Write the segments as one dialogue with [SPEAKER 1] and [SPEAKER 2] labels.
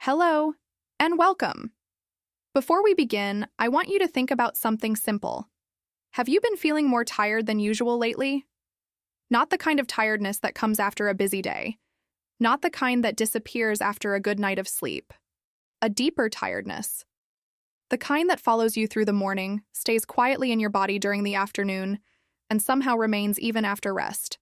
[SPEAKER 1] Hello, and welcome. Before we begin, I want you to think about something simple. Have you been feeling more tired than usual lately? Not the kind of tiredness that comes after a busy day. Not the kind that disappears after a good night of sleep. A deeper tiredness. The kind that follows you through the morning, stays quietly in your body during the afternoon, and somehow remains even after rest.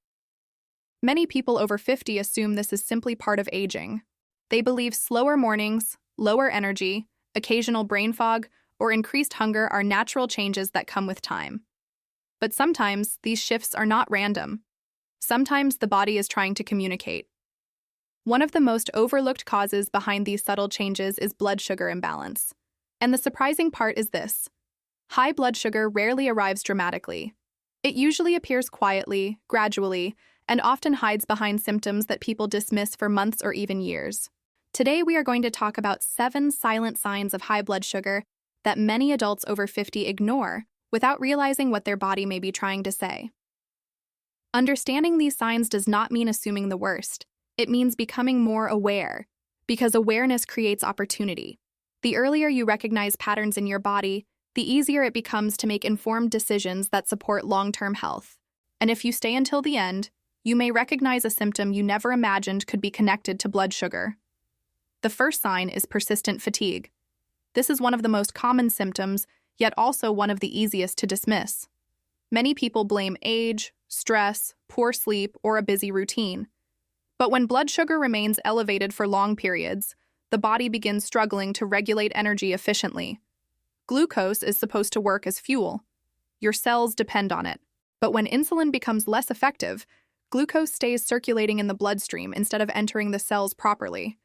[SPEAKER 1] Many people over 50 assume this is simply part of aging. They believe slower mornings, lower energy, occasional brain fog, or increased hunger are natural changes that come with time. But sometimes these shifts are not random. Sometimes the body is trying to communicate. One of the most overlooked causes behind these subtle changes is blood sugar imbalance. And the surprising part is this: high blood sugar rarely arrives dramatically. It usually appears quietly, gradually, and often hides behind symptoms that people dismiss for months or even years. Today we are going to talk about 7 silent signs of high blood sugar that many adults over 50 ignore without realizing what their body may be trying to say. Understanding these signs does not mean assuming the worst. It means becoming more aware, because awareness creates opportunity. The earlier you recognize patterns in your body, the easier it becomes to make informed decisions that support long-term health. And if you stay until the end, you may recognize a symptom you never imagined could be connected to blood sugar. The first sign is persistent fatigue. This is one of the most common symptoms, yet also one of the easiest to dismiss. Many people blame age, stress, poor sleep, or a busy routine. But when blood sugar remains elevated for long periods, the body begins struggling to regulate energy efficiently. Glucose is supposed to work as fuel. Your cells depend on it. But when insulin becomes less effective, glucose stays circulating in the bloodstream instead of entering the cells properly.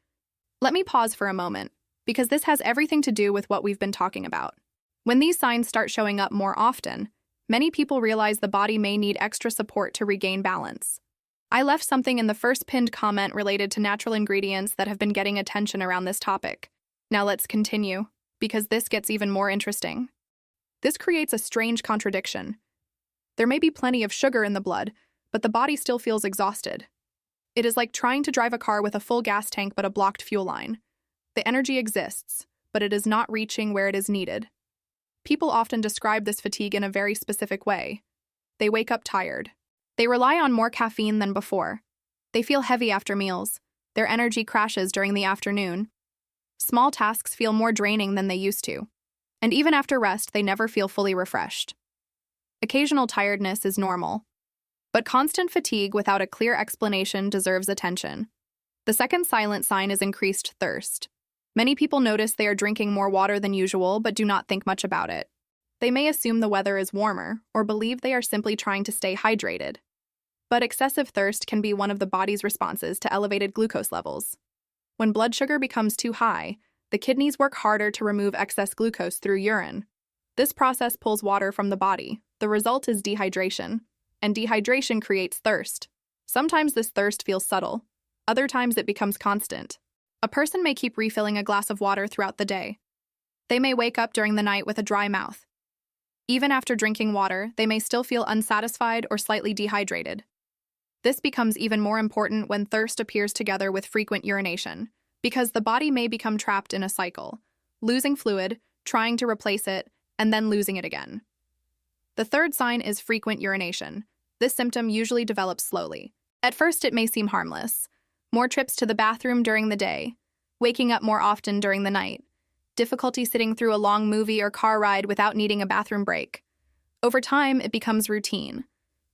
[SPEAKER 1] Let me pause for a moment, because this has everything to do with what we've been talking about. When these signs start showing up more often, many people realize the body may need extra support to regain balance. I left something in the first pinned comment related to natural ingredients that have been getting attention around this topic. Now let's continue, because this gets even more interesting. This creates a strange contradiction. There may be plenty of sugar in the blood, but the body still feels exhausted. It is like trying to drive a car with a full gas tank but a blocked fuel line. The energy exists, but it is not reaching where it is needed. People often describe this fatigue in a very specific way. They wake up tired. They rely on more caffeine than before. They feel heavy after meals. Their energy crashes during the afternoon. Small tasks feel more draining than they used to. And even after rest, they never feel fully refreshed. Occasional tiredness is normal. But constant fatigue without a clear explanation deserves attention. The second silent sign is increased thirst. Many people notice they are drinking more water than usual but do not think much about it. They may assume the weather is warmer or believe they are simply trying to stay hydrated. But excessive thirst can be one of the body's responses to elevated glucose levels. When blood sugar becomes too high, the kidneys work harder to remove excess glucose through urine. This process pulls water from the body. The result is dehydration, and dehydration creates thirst. Sometimes this thirst feels subtle. Other times it becomes constant. A person may keep refilling a glass of water throughout the day. They may wake up during the night with a dry mouth. Even after drinking water, they may still feel unsatisfied or slightly dehydrated. This becomes even more important when thirst appears together with frequent urination, because the body may become trapped in a cycle, losing fluid, trying to replace it, and then losing it again. The third sign is frequent urination. This symptom usually develops slowly. At first, it may seem harmless. More trips to the bathroom during the day, waking up more often during the night, difficulty sitting through a long movie or car ride without needing a bathroom break. Over time, it becomes routine.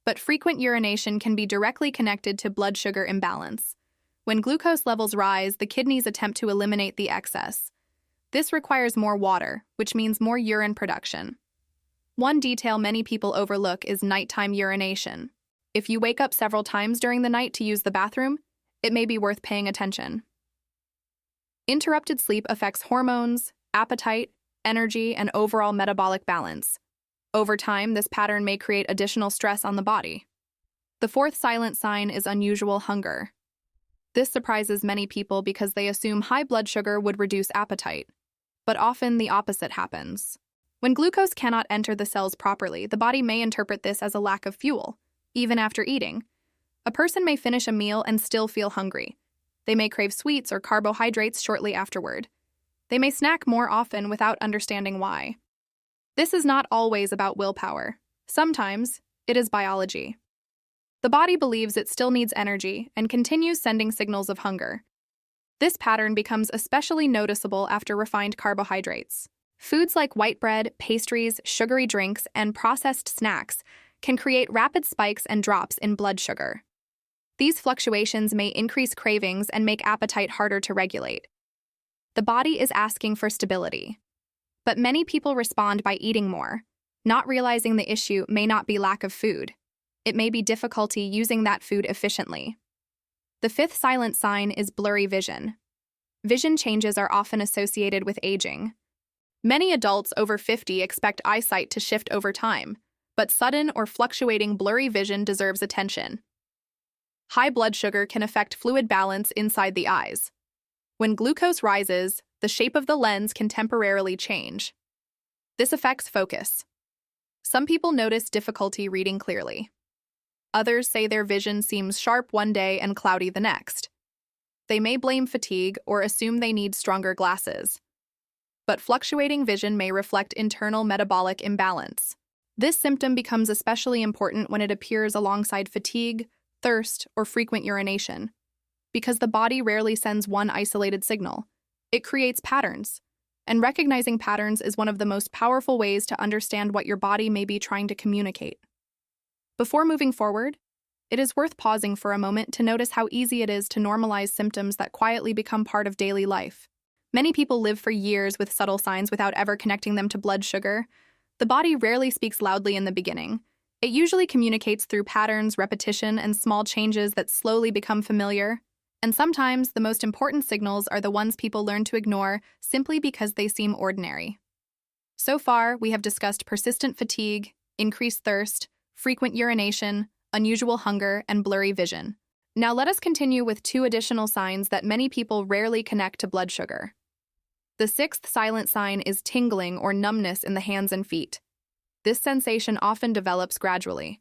[SPEAKER 1] But frequent urination can be directly connected to blood sugar imbalance. When glucose levels rise, the kidneys attempt to eliminate the excess. This requires more water, which means more urine production. One detail many people overlook is nighttime urination. If you wake up several times during the night to use the bathroom, it may be worth paying attention. Interrupted sleep affects hormones, appetite, energy, and overall metabolic balance. Over time, this pattern may create additional stress on the body. The fourth silent sign is unusual hunger. This surprises many people because they assume high blood sugar would reduce appetite. But often the opposite happens. When glucose cannot enter the cells properly, the body may interpret this as a lack of fuel, even after eating. A person may finish a meal and still feel hungry. They may crave sweets or carbohydrates shortly afterward. They may snack more often without understanding why. This is not always about willpower. Sometimes, it is biology. The body believes it still needs energy and continues sending signals of hunger. This pattern becomes especially noticeable after refined carbohydrates. Foods like white bread, pastries, sugary drinks, and processed snacks can create rapid spikes and drops in blood sugar. These fluctuations may increase cravings and make appetite harder to regulate. The body is asking for stability. But many people respond by eating more, not realizing the issue may not be lack of food. It may be difficulty using that food efficiently. The fifth silent sign is blurry vision. Vision changes are often associated with aging. Many adults over 50 expect eyesight to shift over time, but sudden or fluctuating blurry vision deserves attention. High blood sugar can affect fluid balance inside the eyes. When glucose rises, the shape of the lens can temporarily change. This affects focus. Some people notice difficulty reading clearly. Others say their vision seems sharp one day and cloudy the next. They may blame fatigue or assume they need stronger glasses. But fluctuating vision may reflect internal metabolic imbalance. This symptom becomes especially important when it appears alongside fatigue, thirst, or frequent urination. Because the body rarely sends one isolated signal, it creates patterns. And recognizing patterns is one of the most powerful ways to understand what your body may be trying to communicate. Before moving forward, it is worth pausing for a moment to notice how easy it is to normalize symptoms that quietly become part of daily life. Many people live for years with subtle signs without ever connecting them to blood sugar. The body rarely speaks loudly in the beginning. It usually communicates through patterns, repetition, and small changes that slowly become familiar. And sometimes, the most important signals are the ones people learn to ignore simply because they seem ordinary. So far, we have discussed persistent fatigue, increased thirst, frequent urination, unusual hunger, and blurry vision. Now let us continue with two additional signs that many people rarely connect to blood sugar. The sixth silent sign is tingling or numbness in the hands and feet. This sensation often develops gradually.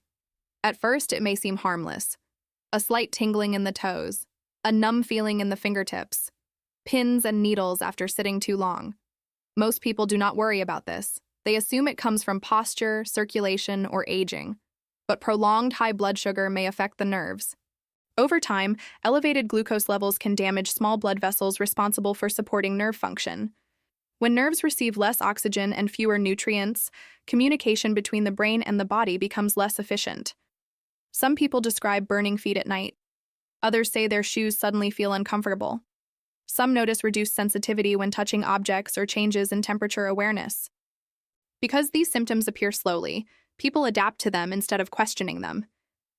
[SPEAKER 1] At first, it may seem harmless. A slight tingling in the toes, a numb feeling in the fingertips, pins and needles after sitting too long. Most people do not worry about this. They assume it comes from posture, circulation, or aging. But prolonged high blood sugar may affect the nerves. Over time, elevated glucose levels can damage small blood vessels responsible for supporting nerve function. When nerves receive less oxygen and fewer nutrients, communication between the brain and the body becomes less efficient. Some people describe burning feet at night. Others say their shoes suddenly feel uncomfortable. Some notice reduced sensitivity when touching objects or changes in temperature awareness. Because these symptoms appear slowly, people adapt to them instead of questioning them.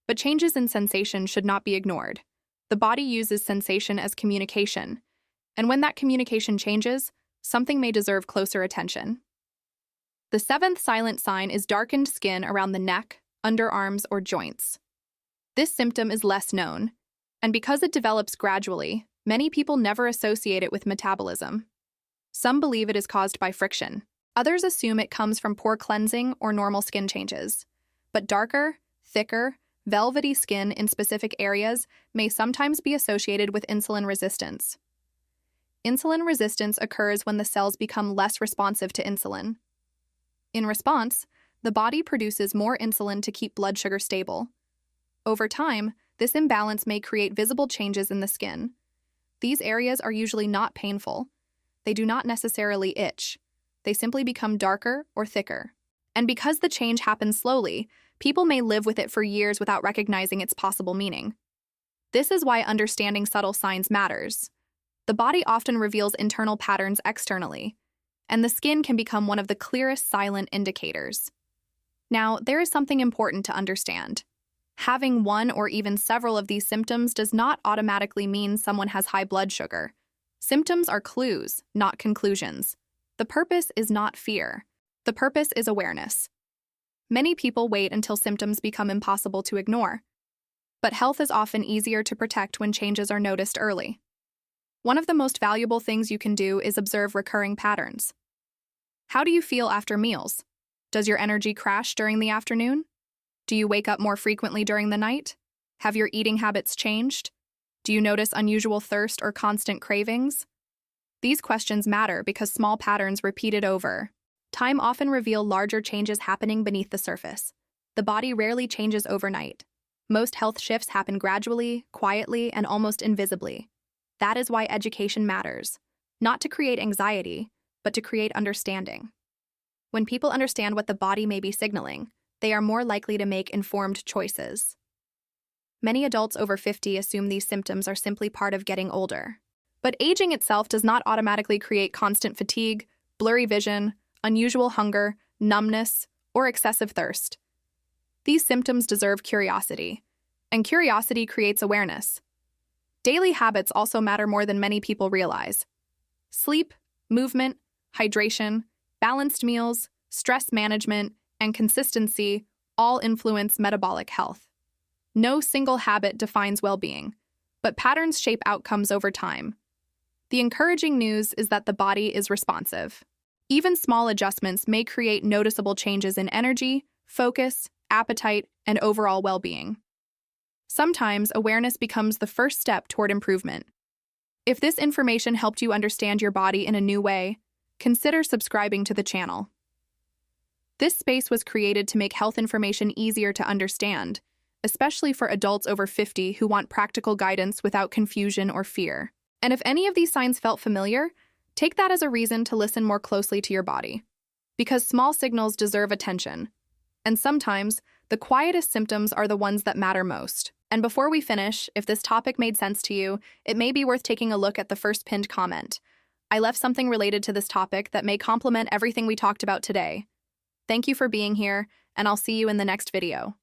[SPEAKER 1] But changes in sensation should not be ignored. The body uses sensation as communication, and when that communication changes, something may deserve closer attention. The seventh silent sign is darkened skin around the neck, underarms, or joints. This symptom is less known, and because it develops gradually, many people never associate it with metabolism. Some believe it is caused by friction. Others assume it comes from poor cleansing or normal skin changes. But darker, thicker, velvety skin in specific areas may sometimes be associated with insulin resistance. Insulin resistance occurs when the cells become less responsive to insulin. In response, the body produces more insulin to keep blood sugar stable. Over time, this imbalance may create visible changes in the skin. These areas are usually not painful. They do not necessarily itch. They simply become darker or thicker. And because the change happens slowly, people may live with it for years without recognizing its possible meaning. This is why understanding subtle signs matters. The body often reveals internal patterns externally, and the skin can become one of the clearest silent indicators. Now, there is something important to understand. Having one or even several of these symptoms does not automatically mean someone has high blood sugar. Symptoms are clues, not conclusions. The purpose is not fear. The purpose is awareness. Many people wait until symptoms become impossible to ignore. But health is often easier to protect when changes are noticed early. One of the most valuable things you can do is observe recurring patterns. How do you feel after meals? Does your energy crash during the afternoon? Do you wake up more frequently during the night? Have your eating habits changed? Do you notice unusual thirst or constant cravings? These questions matter because small patterns repeated over time often reveal larger changes happening beneath the surface. The body rarely changes overnight. Most health shifts happen gradually, quietly, and almost invisibly. That is why education matters, not to create anxiety, but to create understanding. When people understand what the body may be signaling, they are more likely to make informed choices. Many adults over 50 assume these symptoms are simply part of getting older. But aging itself does not automatically create constant fatigue, blurry vision, unusual hunger, numbness, or excessive thirst. These symptoms deserve curiosity, and curiosity creates awareness. Daily habits also matter more than many people realize. Sleep, movement, hydration, balanced meals, stress management, and consistency all influence metabolic health. No single habit defines well-being, but patterns shape outcomes over time. The encouraging news is that the body is responsive. Even small adjustments may create noticeable changes in energy, focus, appetite, and overall well-being. Sometimes awareness becomes the first step toward improvement. If this information helped you understand your body in a new way, consider subscribing to the channel. This space was created to make health information easier to understand, especially for adults over 50 who want practical guidance without confusion or fear. And if any of these signs felt familiar, take that as a reason to listen more closely to your body. Because small signals deserve attention. And sometimes, the quietest symptoms are the ones that matter most. And before we finish, if this topic made sense to you, it may be worth taking a look at the first pinned comment. I left something related to this topic that may complement everything we talked about today. Thank you for being here, and I'll see you in the next video.